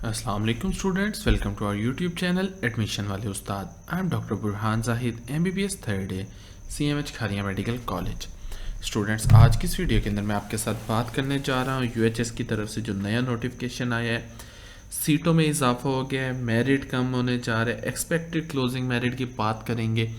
अस्सलाम वालेकुम students, welcome to our YouTube channel admission वाले उस्ताद। I am doctor Burhan Zahid, MBBS third year, CMH Kharian medical college. Students, आज की इस वीडियो के अंदर मैं आपके साथ बात करने जा रहा हूँ UHS की तरफ से जो नया नोटिफिकेशन आया है, सीटों में इजाफा हो गया है, मेरिट कम होने जा रहा है, एक्सपेक्टेड क्लोजिंग मेरिट की बात करेंगे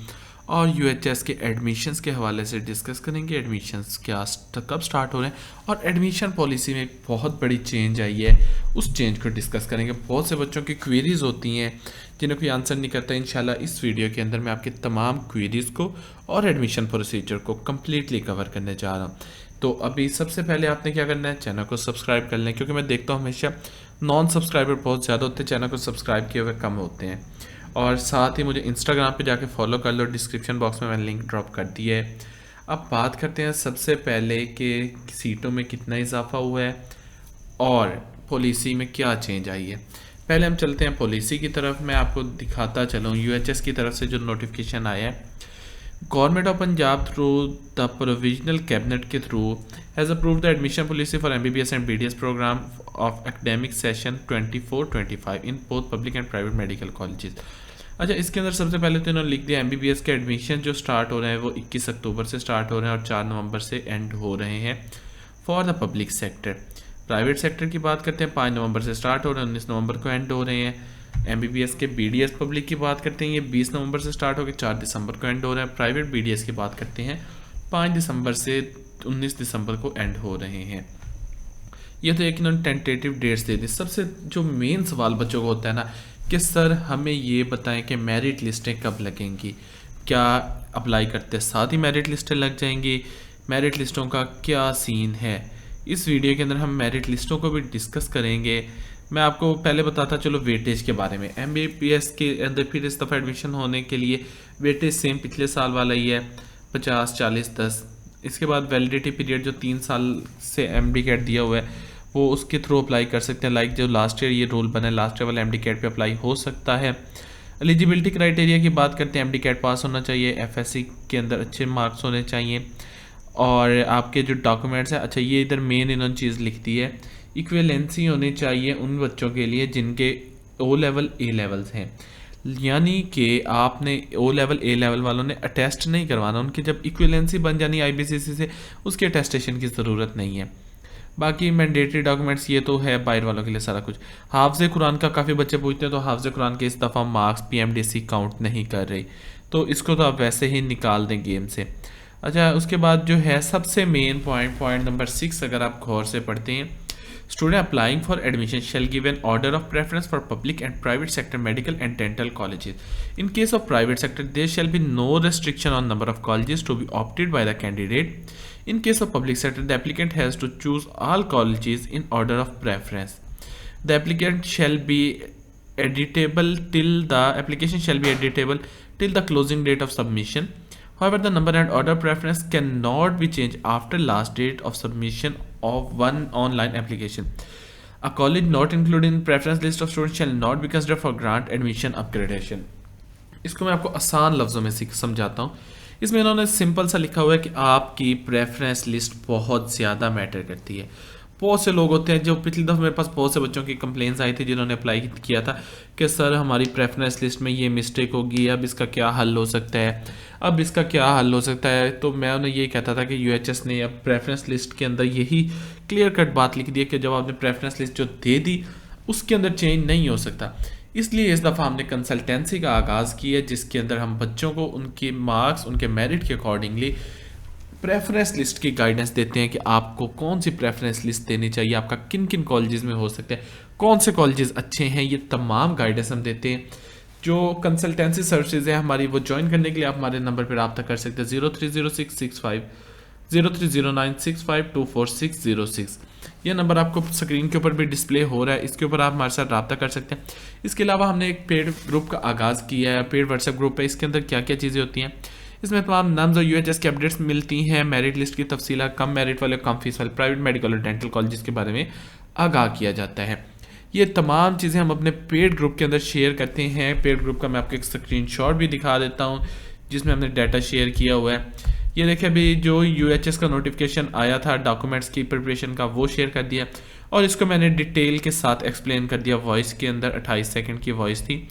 और UHS के एडमिशन्स के हवाले से डिस्कस करेंगे। एडमिशन्स क्या कब स्टार्ट हो रहे हैं और एडमिशन पॉलिसी में एक बहुत बड़ी चेंज आई है, उस चेंज को डिस्कस करेंगे। बहुत से बच्चों की क्वेरीज होती हैं जिन्हें कोई आंसर नहीं करता। इंशाल्लाह इस वीडियो के अंदर मैं आपकी तमाम क्वेरीज को और एडमिशन प्रोसीजर को कम्प्लीटली कवर करने जा रहा हूँ। तो अभी सबसे पहले आपने क्या करना है, चैनल को सब्सक्राइब कर लें, क्योंकि मैं देखता हूँ हमेशा नॉन सब्सक्राइबर बहुत ज़्यादा होते हैं, चैनल को सब्सक्राइब किए हुए कम होते हैं। और साथ ही मुझे इंस्टाग्राम पे जाके फॉलो कर लो, डिस्क्रिप्शन बॉक्स में मैंने लिंक ड्रॉप कर दी है। अब बात करते हैं सबसे पहले कि सीटों में कितना इजाफा हुआ है और पॉलिसी में क्या चेंज आई है। पहले हम चलते हैं पॉलिसी की तरफ। मैं आपको दिखाता चलूँ UHS की तरफ से जो नोटिफिकेशन आया है। Government of Punjab through the provisional cabinet के through has approved the admission policy for MBBS and BDS program of academic session 24-25 in both public and private medical colleges. अच्छा, इसके अंदर सबसे पहले तो इन्होंने लिख दिया MBBS के एडमिशन जो स्टार्ट हो रहे हैं वो 21 अक्टूबर से स्टार्ट हो रहे हैं और 4 नवंबर से एंड हो रहे हैं for the public sector. Private sector की बात करते हैं, 5 नवंबर से स्टार्ट हो रहे हैं, 19 नवंबर को एंड हो रहे हैं। MBBS के BDS पब्लिक की बात करते हैं, ये 20 नवंबर से स्टार्ट होकर 4 दिसंबर को एंड हो रहे हैं। प्राइवेट BDS की बात करते हैं, 5 दिसंबर से 19 दिसंबर को एंड हो रहे हैं। ये तो एक इन्होंने टेंटेटिव डेट्स दे दी। सबसे जो मेन सवाल बच्चों को होता है ना कि सर हमें ये बताएं कि मेरिट लिस्टें कब लगेंगी, क्या अप्लाई करते साथ ही मेरिट लिस्टें लग जाएंगी, मेरिट लिस्टों का क्या सीन है। इस वीडियो के अंदर हम मेरिट लिस्टों को भी डिस्कस करेंगे। मैं आपको पहले बताता चलो वेटेज के बारे में। MBBS के अंदर फिर इस दफ़ा एडमिशन होने के लिए वेटेज सेम पिछले साल वाला ही है, 50, 40, 10। इसके बाद वैलिडिटी पीरियड जो 3 साल से MD कैट दिया हुआ है वो उसके थ्रू अप्लाई कर सकते हैं। लाइक जो लास्ट ईयर ये रूल बना है, लास्ट ईयर वाला MD कैट पे अप्लाई हो सकता है। एलिजिबिलिटी क्राइटेरिया की बात करते हैं, MD कैट पास होना चाहिए, FSC के अंदर अच्छे मार्क्स होने चाहिए और आपके जो डॉक्यूमेंट्स हैं। अच्छा, ये इधर मेन इन्होंने चीज़ लिख दी है, इक्विवेलेंसी होनी चाहिए उन बच्चों के लिए जिनके O लेवल A लेवल्स हैं, यानी कि आपने O लेवल A लेवल वालों ने अटेस्ट नहीं करवाना, उनकी जब इक्विवेलेंसी बन जानी IBCC से उसके अटेस्टेशन की ज़रूरत नहीं है। बाकी मैंडेटरी डॉक्यूमेंट्स ये तो है बाहर वालों के लिए सारा कुछ। हाफ़िज़ कुरान का काफ़ी बच्चे पूछते हैं, तो हाफ़िज़ कुरान के इस दफ़ा मार्क्स PMDC काउंट नहीं कर रही, तो इसको तो आप वैसे ही निकाल दें गेम से। अच्छा, उसके बाद जो है सबसे मेन पॉइंट नंबर 6 अगर आप गौर से पढ़ते हैं, student applying for admission shall give an order of preference for public and private sector medical and dental colleges. In case of private sector there shall be no restriction on number of colleges to be opted by the candidate. In case of public sector, the applicant has to choose all colleges in order of preference. The application shall be editable till the application shall be editable till the closing date of submission. However, the number and order preference cannot be changed after last date of submission of one online application. A college not included in preference list of students shall not be considered for grant admission upgradation. इसको मैं आपको आसान लफ्ज़ों में समझाता हूँ। इसमें इन्होंने सिंपल सा लिखा हुआ है कि आपकी प्रेफरेंस लिस्ट बहुत ज़्यादा मैटर करती है। बहुत से लोग होते हैं, जो पिछली दफ़ा मेरे पास बहुत से बच्चों की कंप्लेंट्स आई थी जिन्होंने अप्लाई किया था कि सर हमारी प्रेफरेंस लिस्ट में ये मिस्टेक होगी, अब इसका क्या हल हो सकता है, अब इसका क्या हल हो सकता है। तो मैं उन्हें ये कहता था कि UHS ने अब प्रेफरेंस लिस्ट के अंदर यही क्लियर कट बात लिख दी है कि जब आपने प्रेफरेंस लिस्ट जो दे दी उसके अंदर चेंज नहीं हो सकता। इसलिए इस दफ़ा हमने कंसल्टेंसी का आगाज़ किया, जिसके अंदर हम बच्चों को उनके मार्क्स, उनके मेरिट के अकॉर्डिंगली प्रेफरेंस लिस्ट की गाइडेंस देते हैं कि आपको कौन सी प्रेफरेंस लिस्ट देनी चाहिए, आपका किन किन कॉलेजेस में हो सकते हैं, कौन से कॉलेजेस अच्छे हैं, ये तमाम गाइडेंस हम देते हैं। जो कंसल्टेंसी सर्विसेज है हमारी, वो ज्वाइन करने के लिए आप हमारे नंबर पर रब्ता कर सकते हैं 030665 ये नंबर आपको स्क्रीन के ऊपर भी डिस्प्ले हो रहा है, इसके ऊपर आप हमारे साथ रब्ता कर सकते हैं। इसके अलावा हमने एक पेड ग्रुप का आगाज़ किया है, पेड व्हाट्सएप ग्रुप है। इसके अंदर क्या क्या चीज़ें होती हैं, इसमें तमाम नाम्स और UHS के अपडेट्स मिलती हैं, मेरिट लिस्ट की तफसीला, कम मेरिट वाले, कम फीस वाले प्राइवेट मेडिकल और डेंटल कॉलेजेस के बारे में आगाह किया जाता है। ये तमाम चीज़ें हम अपने पेड ग्रुप के अंदर शेयर करते हैं। पेड ग्रुप का मैं आपको एक स्क्रीनशॉट भी दिखा देता हूँ जिसमें हमने डाटा शेयर किया हुआ है। ये देखिए, अभी जो UHS का नोटिफिकेशन आया था डॉक्यूमेंट्स की प्रिपरेशन का, वो शेयर कर दिया। और इसको मैंने डिटेल के साथ एक्सप्लेन कर दिया वॉइस के अंदर, 28 सेकंड की वॉइस थी।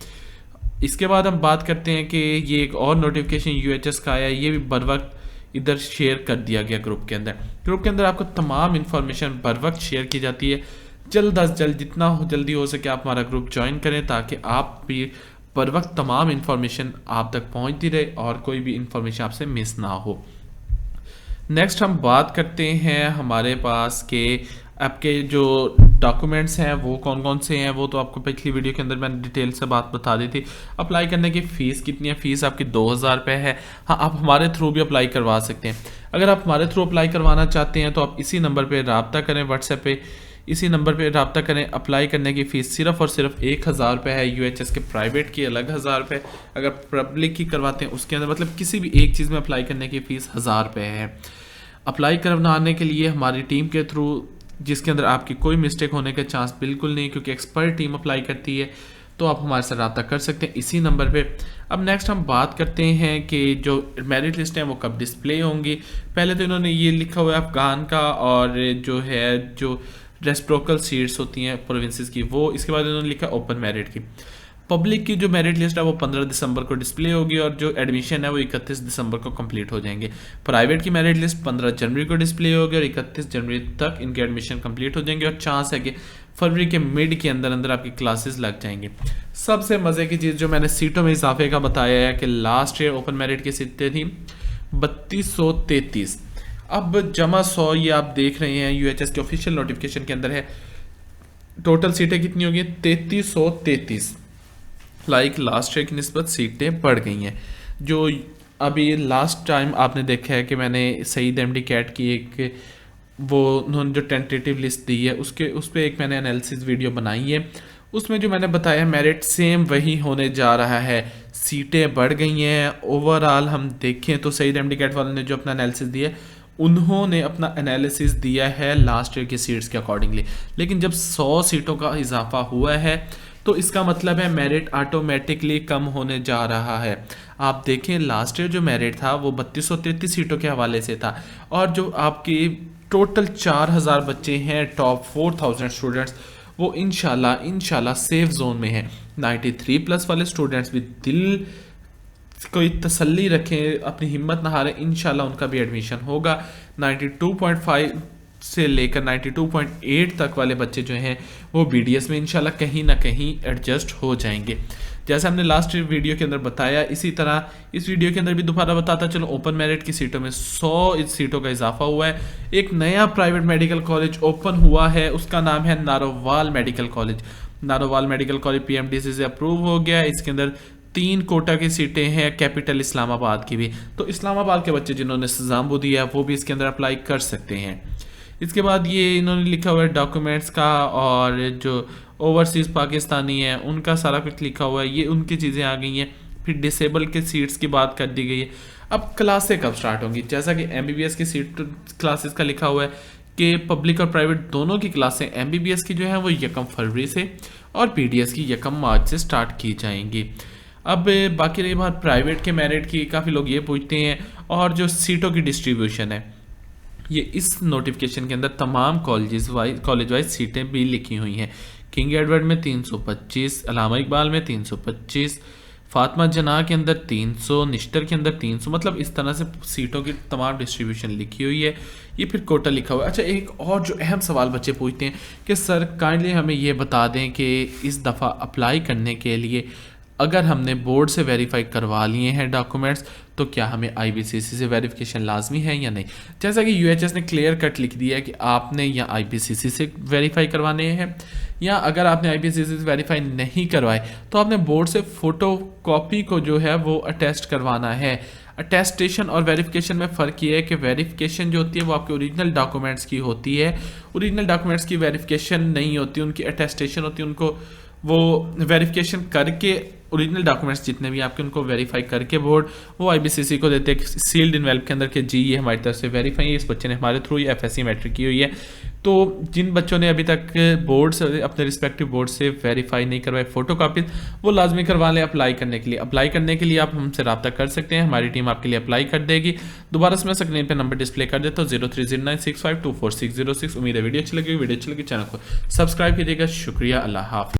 इसके बाद हम बात करते हैं कि ये एक और नोटिफिकेशन यूएचएस का आया, ये भी बर वक्त इधर शेयर कर दिया गया ग्रुप के अंदर। ग्रुप के अंदर आपको तमाम इन्फॉर्मेशन बर वक्त शेयर की जाती है। जल्द अज जल्द जितना जल्दी हो सके आप हमारा ग्रुप ज्वाइन करें ताकि आप भी बर वक्त तमाम इन्फॉर्मेशन आप तक पहुंचती रहे और कोई भी इन्फॉर्मेशन आपसे मिस ना हो। नेक्स्ट हम बात करते हैं हमारे पास के आपके जो डॉक्यूमेंट्स हैं वो कौन कौन से हैं। वो तो आपको पिछली वीडियो के अंदर मैंने डिटेल से बात बता दी थी। अप्लाई करने की फ़ीस कितनी है? फ़ीस आपकी 2000 रुपये है। हाँ, आप हमारे थ्रू भी अप्लाई करवा सकते हैं। अगर आप हमारे थ्रू अप्लाई करवाना चाहते हैं तो आप इसी नंबर पर रब्ता करें, व्हाट्सएप पे इसी नंबर पे रब्ता करें। अप्लाई करने की फ़ीस सिर्फ़ और सिर्फ 1000 रुपये है। यूएचएस के प्राइवेट की अलग 1000 रुपये, अगर पब्लिक की करवाते हैं उसके अंदर मतलब किसी भी एक चीज़ में अप्लाई करने की फ़ीस 1000 रुपये है। अप्लाई करवाने के लिए हमारी टीम के थ्रू, जिसके अंदर आपकी कोई मिस्टेक होने का चांस बिल्कुल नहीं, क्योंकि एक्सपर्ट टीम अप्लाई करती है, तो आप हमारे साथ रब्ता कर सकते हैं इसी नंबर पे। अब नेक्स्ट हम बात करते हैं कि जो मेरिट लिस्ट है वो कब डिस्प्ले होंगी। पहले तो इन्होंने ये लिखा हुआ है अफगान का और जो है जो रेसिप्रोकल सीट्स होती हैं प्रोविंसेस की वो। इसके बाद इन्होंने लिखा ओपन मेरिट की। पब्लिक की जो मेरिट लिस्ट है वो 15 दिसंबर को डिस्प्ले होगी और जो एडमिशन है वो 31 दिसंबर को कंप्लीट हो जाएंगे। प्राइवेट की मेरिट लिस्ट 15 जनवरी को डिस्प्ले होगी और 31 जनवरी तक इनके एडमिशन कंप्लीट हो जाएंगे और चांस है कि फरवरी के मिड के अंदर अंदर आपकी क्लासेस लग जाएंगे। सबसे मज़े की चीज़ जो मैंने सीटों में इजाफे का बताया है कि लास्ट ईयर ओपन मेरिट की सीटें थी 3233, अब जमा 100 ये आप देख रहे हैं यूएचएस के ऑफिशियल नोटिफिकेशन के अंदर है। टोटल सीटें कितनी होगी? 3333। लाइक लास्ट ईयर की निस्बत सीटें बढ़ गई हैं। जो अभी लास्ट टाइम आपने देखा है कि मैंने सईद एमडी कैट की एक वो उन्होंने जो टेंटेटिव लिस्ट दी है उस पर एक मैंने एनालिसिस वीडियो बनाई है। उसमें जो मैंने बताया मेरिट सेम वही होने जा रहा है। सीटें बढ़ गई हैं। ओवरऑल हम देखें तो सईद एमडी कैट वालों ने जो अपना एनालिसिस दिया है उन्होंने अपना एनालिसिस दिया है लास्ट ईयर की सीट्स के अकॉर्डिंगली, लेकिन जब 100 सीटों का इजाफा हुआ है तो इसका मतलब है मेरिट ऑटोमेटिकली कम होने जा रहा है। आप देखें लास्ट ईयर जो मेरिट था वो 3233 सीटों के हवाले से था और जो आपकी टोटल 4000 बच्चे हैं टॉप 4000 स्टूडेंट्स वो इंशाल्लाह सेफ जोन में हैं। 93+ वाले स्टूडेंट्स भी दिल कोई तसल्ली रखें, अपनी हिम्मत ना हारें, इंशाल्लाह उनका भी एडमिशन होगा। 92.5 से लेकर 92.8 तक वाले बच्चे जो हैं वो बीडीएस में इंशाल्लाह कहीं ना कहीं एडजस्ट हो जाएंगे। जैसे हमने लास्ट वीडियो के अंदर बताया, इसी तरह इस वीडियो के अंदर भी दोबारा बताता चलो। ओपन मेरिट की सीटों में 100 सीटों का इजाफा हुआ है। एक नया प्राइवेट मेडिकल कॉलेज ओपन हुआ है, उसका नाम है Narowal medical college. Narowal medical college PMDC से अप्रूव हो गया है। इसके अंदर 3 कोटा की सीटें हैं, कैपिटल इस्लामाबाद की भी। तो इस्लामाबाद के बच्चे जिन्होंने एग्जाम दिया है वो भी इसके अंदर अप्लाई कर सकते हैं। इसके बाद ये इन्होंने लिखा हुआ है डॉक्यूमेंट्स का और जो ओवरसीज़ पाकिस्तानी है उनका सारा कुछ लिखा हुआ है, ये उनकी चीज़ें आ गई हैं। फिर डिसेबल के सीट्स की बात कर दी गई है। अब क्लासें कब स्टार्ट होंगी? जैसा कि एमबीबीएस की सीट क्लासेस का लिखा हुआ है कि पब्लिक और प्राइवेट दोनों की क्लासें एमबीबीएस की जो है वो 1 फरवरी से और पीडीएस की 1 मार्च से स्टार्ट की जाएंगी। अब बाकी रही बात प्राइवेट के मेरिट की, काफ़ी लोग ये पूछते हैं। और जो सीटों की डिस्ट्रीब्यूशन है ये इस नोटिफिकेशन के अंदर तमाम कॉलेज वाइज सीटें भी लिखी हुई हैं। किंग एडवर्ड में 325, अलामा इकबाल में 325, फातिमा जनाह के अंदर 300, निश्तर के अंदर 300, मतलब इस तरह से सीटों की तमाम डिस्ट्रीब्यूशन लिखी हुई है। ये फिर कोटा लिखा हुआ है। अच्छा, एक और जो अहम सवाल बच्चे पूछते हैं कि सर काइंडली हमें ये बता दें कि इस दफ़ा अप्लाई करने के लिए अगर हमने बोर्ड से वेरीफाई करवा लिए हैं डॉक्यूमेंट्स तो क्या हमें आईबीसीसी से वेरिफिकेशन लाजमी है या नहीं। जैसा कि यूएचएस ने क्लियर कट लिख दिया है कि आपने या आईबीसीसी से वेरीफाई करवाने हैं, या अगर आपने आईबीसीसी से वेरीफाई नहीं करवाए तो आपने बोर्ड से फ़ोटो कॉपी को जो है वो अटेस्ट करवाना है। अटेस्टेशन और वेरिफिकेशन में फ़र्क ये है कि वेरिफिकेशन जो होती है वो आपके ओरिजिनल डॉक्यूमेंट्स की होती है, ओरिजिनल डॉक्यूमेंट्स की वेरिफिकेशन नहीं होती, उनकी अटेस्टेशन होती है। उनको वो वेरिफिकेशन करके ओरिजिनल डॉक्यूमेंट्स जितने भी आपके उनको वेरीफाई करके बोर्ड वो आईबीसीसी को देते हैं सील्ड इनवेल्प के अंदर के जी ये हमारी तरफ से वेरीफाई है, इस बच्चे ने हमारे थ्रू ये एफएससी मैट्रिक की हुई है। तो जिन बच्चों ने अभी तक बोर्ड से अपने रिस्पेक्टिव बोर्ड से वेरीफाई नहीं करवाए फोटो कापीज, वो लाजमी करवा लें अप्लाई करने के लिए। अप्लाई करने के लिए आप हमसे रब्ता कर सकते हैं, हमारी टीम आपके लिए अप्लाई कर देगी। दोबारा से मैं स्क्रीन पे नंबर डिस्प्ले कर देता हूँ 030965246006। उम्मीद है वीडियो अच्छी लगी चैनल को सब्सक्राइब कीजिएगा। शुक्रिया, अल्लाह हाफ़िज़।